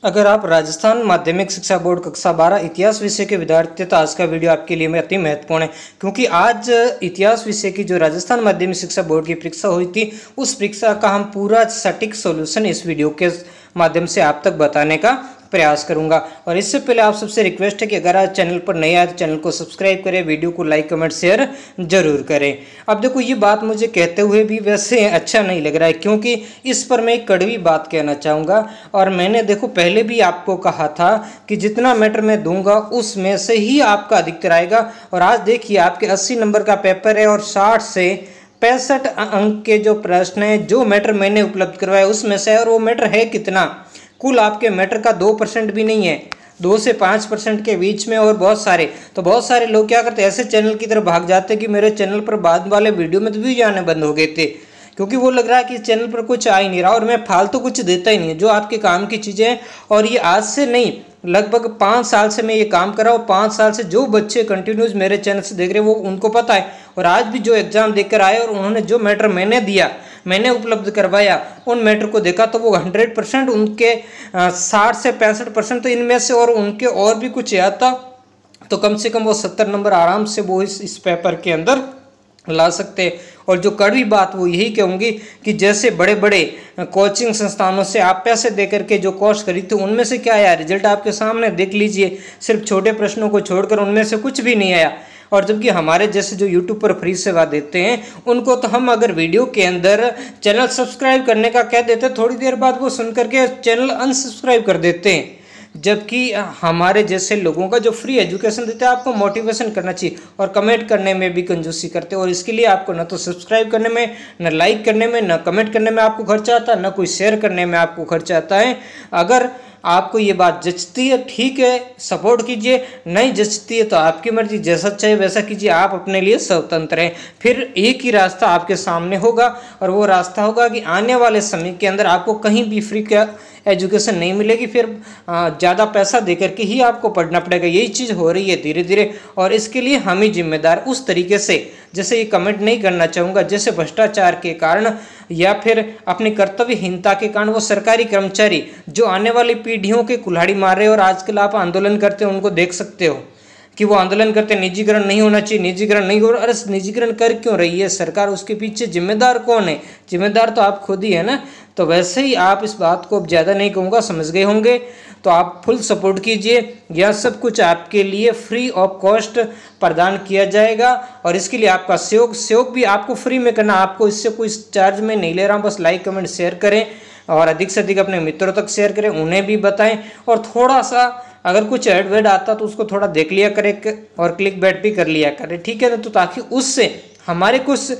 अगर आप राजस्थान माध्यमिक शिक्षा बोर्ड कक्षा 12 इतिहास विषय के विद्यार्थी तो आज का वीडियो आपके लिए अति महत्वपूर्ण है, क्योंकि आज इतिहास विषय की जो राजस्थान माध्यमिक शिक्षा बोर्ड की परीक्षा हुई थी उस परीक्षा का हम पूरा सटीक सॉल्यूशन इस वीडियो के माध्यम से आप तक बताने का प्रयास करूंगा। और इससे पहले आप सबसे रिक्वेस्ट है कि अगर आज चैनल पर नए आए तो चैनल को सब्सक्राइब करें, वीडियो को लाइक कमेंट शेयर जरूर करें। अब देखो, ये बात मुझे कहते हुए भी वैसे अच्छा नहीं लग रहा है, क्योंकि इस पर मैं एक कड़वी बात कहना चाहूँगा। और मैंने देखो पहले भी आपको कहा था कि जितना मैटर मैं दूंगा उसमें से ही आपका अधिकतर आएगा। और आज देखिए आपके 80 नंबर का पेपर है और 60 से 65 अंक के जो प्रश्न है, जो मैटर मैंने उपलब्ध करवाया उसमें से, और वो मैटर है कितना, कुल आपके मैटर का 2% भी नहीं है, 2 से 5% के बीच में। और बहुत सारे लोग क्या करते हैं, ऐसे चैनल की तरफ भाग जाते हैं कि मेरे चैनल पर बाद वाले वीडियो में तो व्यूज आने बंद हो गए थे, क्योंकि वो लग रहा है कि इस चैनल पर कुछ आ ही नहीं रहा और मैं फालतू कुछ देता ही नहीं है, जो आपके काम की चीज़ें हैं। और ये आज से नहीं, लगभग 5 साल से मैं ये काम कर रहा हूँ। 5 साल से जो बच्चे कंटिन्यूस मेरे चैनल से देख रहे हैं वो उनको पता है। और आज भी जो एग्जाम देकर आए और उन्होंने जो मैटर मैंने दिया, मैंने उपलब्ध करवाया, उन मैटर को देखा तो वो 100% उनके 60 से 65% तो इनमें से, और उनके और भी कुछ याद था तो कम से कम वो 70 नंबर आराम से वो इस पेपर के अंदर ला सकते। और जो कड़वी बात वो यही कहूँगी कि जैसे बड़े बड़े कोचिंग संस्थानों से आप पैसे दे करके जो कोर्स खरीदते उनमें से क्या आया, रिजल्ट आपके सामने देख लीजिए। सिर्फ छोटे प्रश्नों को छोड़कर उनमें से कुछ भी नहीं आया। और जबकि हमारे जैसे जो यूट्यूब पर फ्री सेवा देते हैं उनको तो हम अगर वीडियो के अंदर चैनल सब्सक्राइब करने का कह देते, थोड़ी देर बाद वो सुन करके चैनल अनसब्सक्राइब कर देते हैं। जबकि हमारे जैसे लोगों का जो फ्री एजुकेशन देते हैं, आपको मोटिवेशन करना चाहिए। और कमेंट करने में भी कंजूसी करते हैं, और इसके लिए आपको न तो सब्सक्राइब करने में, न लाइक करने में, न कमेंट करने में आपको खर्चा आता है, न कोई शेयर करने में आपको खर्चा आता है। अगर आपको ये बात जचती है ठीक है, सपोर्ट कीजिए, नहीं जचती है तो आपकी मर्जी, जैसा चाहे वैसा कीजिए, आप अपने लिए स्वतंत्र हैं। फिर एक ही रास्ता आपके सामने होगा, और वो रास्ता होगा कि आने वाले समय के अंदर आपको कहीं भी फ्री का एजुकेशन नहीं मिलेगी, फिर ज़्यादा पैसा दे करके ही आपको पढ़ना पड़ेगा। यही चीज़ हो रही है धीरे धीरे, और इसके लिए हम ही जिम्मेदार। उस तरीके से जैसे ये कमेंट नहीं करना चाहूँगा, जैसे भ्रष्टाचार के कारण या फिर अपनी कर्तव्यहीनता के कारण वो सरकारी कर्मचारी जो आने वाली पीढ़ियों के कुल्हाड़ी मार रहे हैं और आजकल आप आंदोलन करते हैं, उनको देख सकते हो कि वो आंदोलन करते हैं निजीकरण नहीं होना चाहिए, निजीकरण नहीं हो रहा। अरे निजीकरण कर क्यों रही है सरकार, उसके पीछे जिम्मेदार कौन है? जिम्मेदार तो आप खुद ही है ना। तो वैसे ही आप इस बात को अब ज़्यादा नहीं कहूँगा, समझ गए होंगे, तो आप फुल सपोर्ट कीजिए। यह सब कुछ आपके लिए फ्री ऑफ कॉस्ट प्रदान किया जाएगा, और इसके लिए आपका सहयोग भी आपको फ्री में करना, आपको इससे कोई चार्ज में नहीं ले रहा हूँ। बस लाइक कमेंट शेयर करें और अधिक से अधिक अपने मित्रों तक शेयर करें, उन्हें भी बताएं। और थोड़ा सा अगर कुछ ऐड वेड आता तो उसको थोड़ा देख लिया करें और क्लिक बैट भी कर लिया करें, ठीक है ना। तो ताकि उससे हमारे कुछ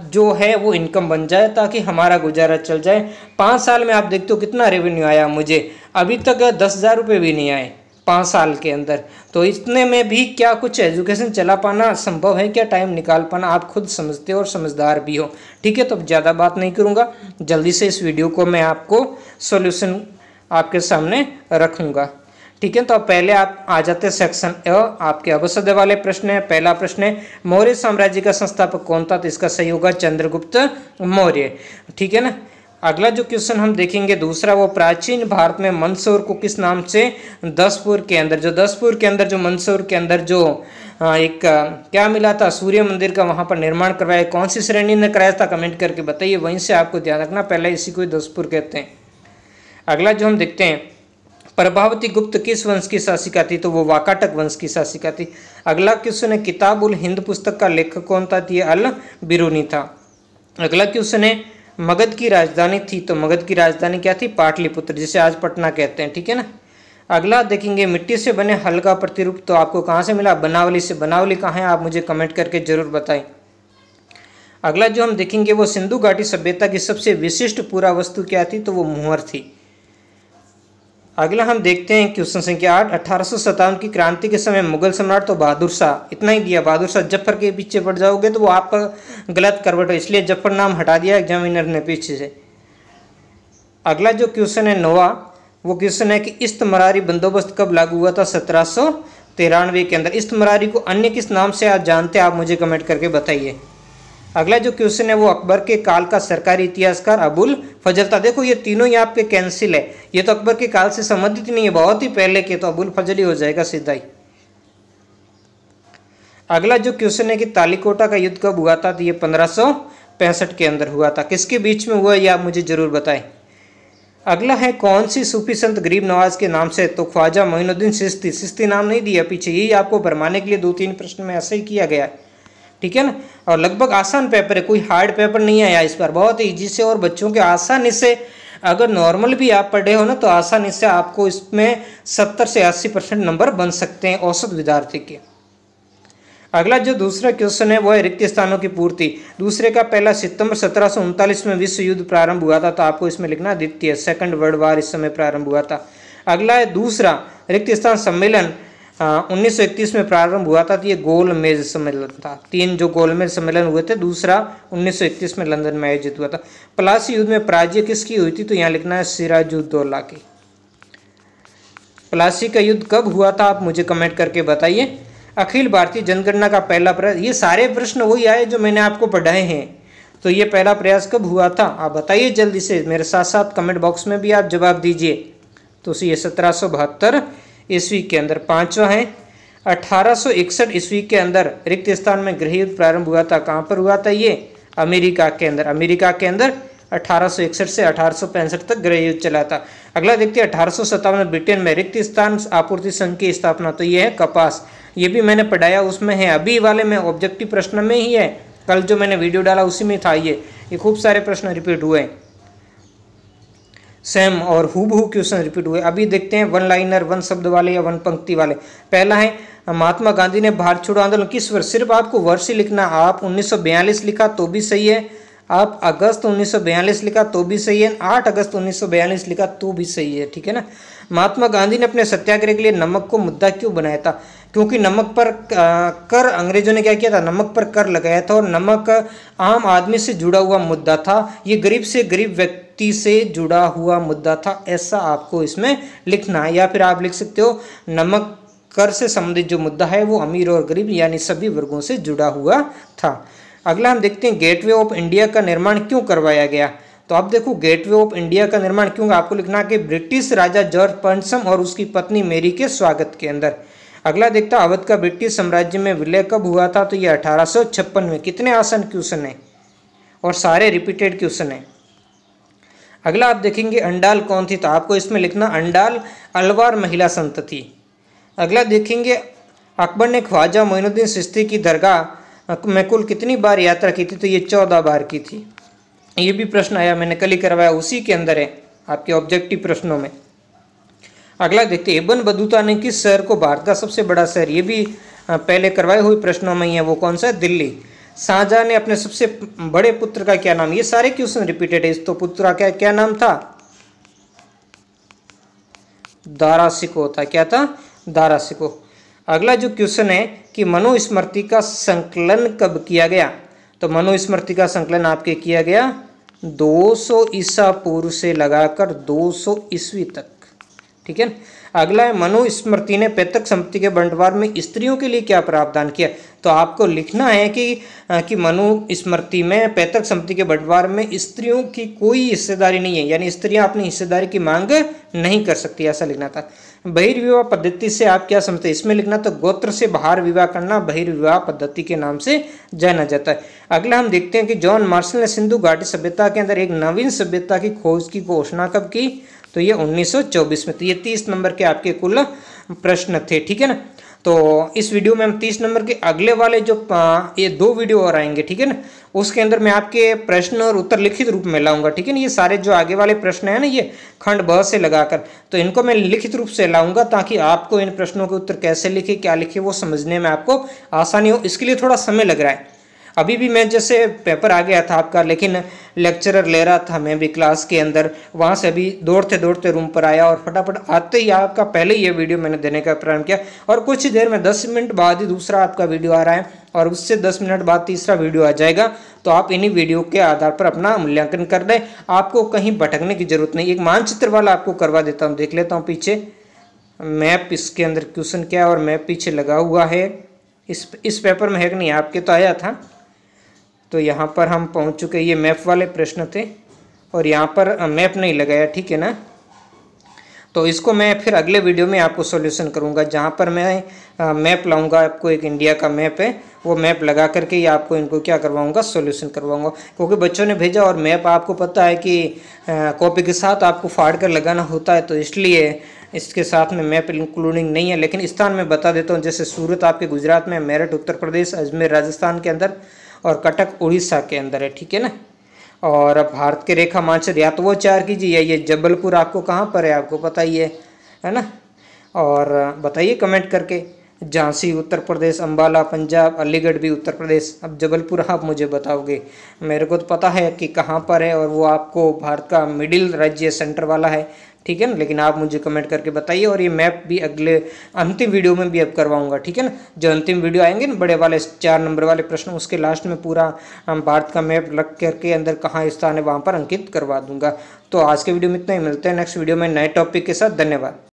जो है वो इनकम बन जाए, ताकि हमारा गुजारा चल जाए। 5 साल में आप देखते हो कितना रेवेन्यू आया मुझे, अभी तक 10,000 रुपये भी नहीं आए 5 साल के अंदर। तो इतने में भी क्या कुछ एजुकेशन चला पाना संभव है, क्या टाइम निकाल पाना, आप खुद समझते हो और समझदार भी हो, ठीक है। तो अब ज़्यादा बात नहीं करूँगा, जल्दी से इस वीडियो को मैं आपको सॉल्यूशन आपके सामने रखूँगा, ठीक है। तो अब पहले आप आ जाते हैं सेक्शन ए, आपके अवसद वाले प्रश्न है। पहला प्रश्न है, मौर्य साम्राज्य का संस्थापक कौन था? तो इसका सही होगा चंद्रगुप्त मौर्य, ठीक है ना। अगला जो क्वेश्चन हम देखेंगे दूसरा, वो प्राचीन भारत में मंदसौर को किस नाम से, दसपुर के अंदर जो मंदसौर के अंदर जो एक क्या मिला था, सूर्य मंदिर का वहाँ पर निर्माण करवाया, कौन सी श्रेणी ने कराया था, कमेंट करके बताइए। वहीं से आपको ध्यान रखना, पहले इसी को दसपुर कहते हैं। अगला जो हम देखते हैं, प्रभावती गुप्त किस वंश की शासिका थी? तो वो वाकाटक वंश की शासिका थी। अगला क्वेश्चन है, किताब उल हिंद पुस्तक का लेखक कौन था? ये अल बिरूनी था। अगला क्वेश्चन है, मगध की राजधानी थी, तो मगध की राजधानी क्या थी? पाटलिपुत्र, जिसे आज पटना कहते हैं, ठीक है ना। अगला देखेंगे, मिट्टी से बने हल का प्रतिरूप तो आपको कहाँ से मिला? बनावली से। बनावली कहाँ है आप मुझे कमेंट करके जरूर बताएं। अगला जो हम देखेंगे, वो सिंधु घाटी सभ्यता की सबसे विशिष्ट पुरा वस्तु क्या थी? तो वो मुहर थी। अगला हम देखते हैं क्वेश्चन संख्या 8, 1857 की क्रांति के समय मुगल सम्राट तो बहादुर शाह, इतना ही दिया। बहादुर शाह, जफर के पीछे पड़ जाओगे तो वो आपका गलत करवट है, इसलिए जफर नाम हटा दिया एग्जामिनर ने पीछे से। अगला जो क्वेश्चन है 9वां, वो क्वेश्चन है कि इस्तमरारी बंदोबस्त कब लागू हुआ था? 1793 के अंदर। इस्तमरारी को अन्य किस नाम से आप जानते हैं? आप मुझे कमेंट करके बताइए। अगला जो क्वेश्चन है वो अकबर के काल का सरकारी इतिहासकार अबुल फजल था। देखो ये तीनों ही आपके कैंसिल है, ये तो अकबर के काल से संबंधित नहीं है, बहुत ही पहले के, तो अबुल फजल ही हो जाएगा सीधा ही। अगला जो क्वेश्चन है कि तालीकोटा का युद्ध कब हुआ था, तो ये 1565 के अंदर हुआ था। किसके बीच में हुआ ये आप मुझे जरूर बताएं। अगला है कौन सी सूफी संत गरीब नवाज के नाम से, तो ख्वाजा मोइनुद्दीन चिश्ती। चिश्ती नाम नहीं दिया पीछे, यही आपको भरमाने के लिए 2-3 प्रश्न में ऐसे ही किया गया है, ठीक है ना। और लगभग आसान पेपर है, कोई हार्ड पेपर नहीं आया इस बार, बहुत ईजी से और बच्चों के आसानी से, अगर नॉर्मल भी आप पढ़े हो ना तो आसानी से आपको इसमें 70 से 80% नंबर बन सकते हैं औसत विद्यार्थी के। अगला जो दूसरा क्वेश्चन है वो है रिक्त स्थानों की पूर्ति। दूसरे का पहला सितंबर 1739 में विश्व युद्ध प्रारंभ हुआ था, तो आपको इसमें लिखना द्वितीय, सेकंड वर्ल्ड वार इस समय प्रारंभ हुआ था। अगला है दूसरा रिक्त स्थान सम्मेलन 1931 में प्रारंभ हुआ था, तो ये गोलमेज सम्मेलन था। 3 जो गोलमेज सम्मेलन हुए थे, दूसरा 1931 में लंदन में आयोजित हुआ था। प्लासी युद्ध में पराजय किसकी हुई थी, तो यहाँ लिखना है सिराजुद्दौला की। प्लासी का युद्ध कब हुआ था आप मुझे कमेंट करके बताइए। अखिल भारतीय जनगणना का पहला प्रयास, ये सारे प्रश्न वही आए जो मैंने आपको पढ़ाए हैं, तो ये पहला प्रयास कब हुआ था आप बताइए जल्दी से, मेरे साथ साथ कमेंट बॉक्स में भी आप जवाब दीजिए। तो ये 1772 ईस्वी के अंदर। 5वां है 1861 ईस्वी के अंदर रिक्त स्थान में गृह युद्ध प्रारंभ हुआ था। कहाँ पर हुआ था ये, अमेरिका के अंदर। अमेरिका के अंदर 1861 से 1865 तक गृह युद्ध चला था। अगला देखते हैं 1857 में ब्रिटेन में रिक्त स्थान आपूर्ति संघ की स्थापना, तो ये है कपास, ये भी मैंने पढ़ाया उसमें है, अभी वाले में ऑब्जेक्टिव प्रश्न में ही है, कल जो मैंने वीडियो डाला उसी में था। ये खूब सारे प्रश्न रिपीट हुए सेम और हूबहू क्वेश्चन रिपीट हुए। अभी देखते हैं वन लाइनर, वन शब्द वाले या वन पंक्ति वाले। पहला है महात्मा गांधी ने भारत छोड़ो आंदोलन किस वर्ष, सिर्फ आपको वर्ष ही लिखना। आप 1942 लिखा तो भी सही है, आप अगस्त 1942 लिखा तो भी सही है, 8 अगस्त 1942 लिखा तो भी सही है, ठीक है ना। महात्मा गांधी ने अपने सत्याग्रह के लिए नमक को मुद्दा क्यों बनाया था, क्योंकि नमक पर कर, अंग्रेजों ने क्या किया था, नमक पर कर लगाया था, और नमक आम आदमी से जुड़ा हुआ मुद्दा था, ये गरीब से गरीब व्यक्ति से जुड़ा हुआ मुद्दा था, ऐसा आपको इसमें लिखना है। या फिर आप लिख सकते हो नमक कर से संबंधित जो मुद्दा है वो अमीर और गरीब यानी सभी वर्गों से जुड़ा हुआ था। अगला हम देखते हैं गेटवे ऑफ इंडिया का निर्माण क्यों करवाया गया, तो आप देखो गेटवे ऑफ इंडिया का निर्माण क्यों, आपको लिखना कि ब्रिटिश राजा जॉर्ज पंचम और उसकी पत्नी मेरी के स्वागत के अंदर। अगला देखता अवध का ब्रिटिश साम्राज्य में विलय कब हुआ था, तो ये 1856 में। कितने आसान क्वेश्चन है और सारे रिपीटेड क्वेश्चन है। अगला आप देखेंगे अंडाल कौन थी, तो आपको इसमें लिखना अंडाल अलवार महिला संत थी। अगला देखेंगे अकबर ने ख्वाजा मोइनुद्दीन चिश्ती की दरगाह में कुल कितनी बार यात्रा की थी, तो ये 14 बार की थी। ये भी प्रश्न आया, मैंने कल ही करवाया, उसी के अंदर है आपके ऑब्जेक्टिव प्रश्नों में। अगला देखते हैं इब्न बतूता ने किस शहर को भारत का सबसे बड़ा शहर, ये भी पहले करवाए हुए प्रश्नों में ही है, वो कौन सा है, दिल्ली। शाहजहां ने अपने सबसे बड़े पुत्र का क्या नाम, ये सारे क्वेश्चन रिपीटेड है। तो पुत्र का क्या नाम था, दारा शिकोह था, क्या था, दारा शिकोह। अगला जो क्वेश्चन है कि मनुस्मृति का संकलन कब किया गया, तो मनुस्मृति का संकलन आपके किया गया 200 ईसा पूर्व से लगाकर 200 ईस्वी तक, ठीक है। अगला है मनुस्मृति ने पैतृक संपत्ति के बंटवार में स्त्रियों के लिए क्या प्रावधान किया, तो आपको लिखना है कि मनुस्मृति में पैतृक संपत्ति के बंटवार में स्त्रियों की कोई हिस्सेदारी नहीं है, यानी स्त्रियां अपनी हिस्सेदारी की मांग नहीं कर सकती, ऐसा लिखना था। बहिर्विवाह पद्धति से आप क्या समझते हैं, इसमें लिखना तो गोत्र से बाहर विवाह करना बहिर्विवाह पद्धति के नाम से जाना जाता है। अगला हम देखते हैं कि जॉन मार्शल ने सिंधु घाटी सभ्यता के अंदर एक नवीन सभ्यता की खोज की घोषणा कब की, तो ये 1924 में। तो ये 30 नंबर के आपके कुल प्रश्न थे, ठीक है ना। तो इस वीडियो में हम 30 नंबर के अगले वाले जो ये 2 वीडियो और आएंगे, ठीक है ना, उसके अंदर मैं आपके प्रश्न और उत्तर लिखित रूप में लाऊंगा, ठीक है ना। ये सारे जो आगे वाले प्रश्न है ना, ये खंड ब से लगाकर, तो इनको मैं लिखित रूप से लाऊंगा ताकि आपको इन प्रश्नों के उत्तर कैसे लिखे, क्या लिखे, वो समझने में आपको आसानी हो। इसके लिए थोड़ा समय लग रहा है। अभी भी मैं जैसे पेपर आ गया था आपका, लेकिन लेक्चरर ले रहा था मैं भी क्लास के अंदर, वहाँ से अभी दौड़ते दौड़ते रूम पर आया और फटाफट आते ही आपका पहले ये वीडियो मैंने देने का प्रारंभ किया, और कुछ ही देर में 10 मिनट बाद ही दूसरा आपका वीडियो आ रहा है, और उससे 10 मिनट बाद तीसरा वीडियो आ जाएगा। तो आप इन्हीं वीडियो के आधार पर अपना मूल्यांकन कर दें, आपको कहीं भटकने की जरूरत नहीं। एक मानचित्र वाला आपको करवा देता हूँ, देख लेता हूँ पीछे मैप, इसके अंदर क्वेश्चन क्या है और मैप पीछे लगा हुआ है। इस पेपर में है कि नहीं, आपके तो आया था, तो यहाँ पर हम पहुँच चुके, ये मैप वाले प्रश्न थे और यहाँ पर मैप नहीं लगाया, ठीक है ना। तो इसको मैं फिर अगले वीडियो में आपको सॉल्यूशन करूँगा, जहाँ पर मैं मैप लाऊंगा, आपको एक इंडिया का मैप है वो मैप लगा करके ये आपको इनको क्या करवाऊंगा, सॉल्यूशन करवाऊंगा। क्योंकि बच्चों ने भेजा और मैप आपको पता है कि कॉपी के साथ आपको फाड़ कर लगाना होता है, तो इसलिए इसके साथ में मैप इंक्लूडिंग नहीं है। लेकिन स्थान मैं बता देता हूँ, जैसे सूरत आपके गुजरात में, मेरठ उत्तर प्रदेश, अजमेर राजस्थान के अंदर और कटक उड़ीसा के अंदर है, ठीक है ना। और भारत के रेखा मानचित्र या तो वो 4 कीजिए या ये जबलपुर आपको कहाँ पर है आपको पता ही है ना। और बताइए कमेंट करके, झांसी उत्तर प्रदेश, अंबाला पंजाब, अलीगढ़ भी उत्तर प्रदेश। अब जबलपुर आप मुझे बताओगे, मेरे को तो पता है कि कहाँ पर है और वो आपको भारत का मिडिल राज्य सेंटर वाला है, ठीक है ना। लेकिन आप मुझे कमेंट करके बताइए और ये मैप भी अगले अंतिम वीडियो में भी अब करवाऊंगा, ठीक है ना। जो अंतिम वीडियो आएंगे ना बड़े वाले 4 नंबर वाले प्रश्न, उसके लास्ट में पूरा हम भारत का मैप लग करके अंदर कहाँ स्थान है वहाँ पर अंकित करवा दूंगा। तो आज के वीडियो में इतना ही, मिलते हैं नेक्स्ट वीडियो में नए टॉपिक के साथ। धन्यवाद।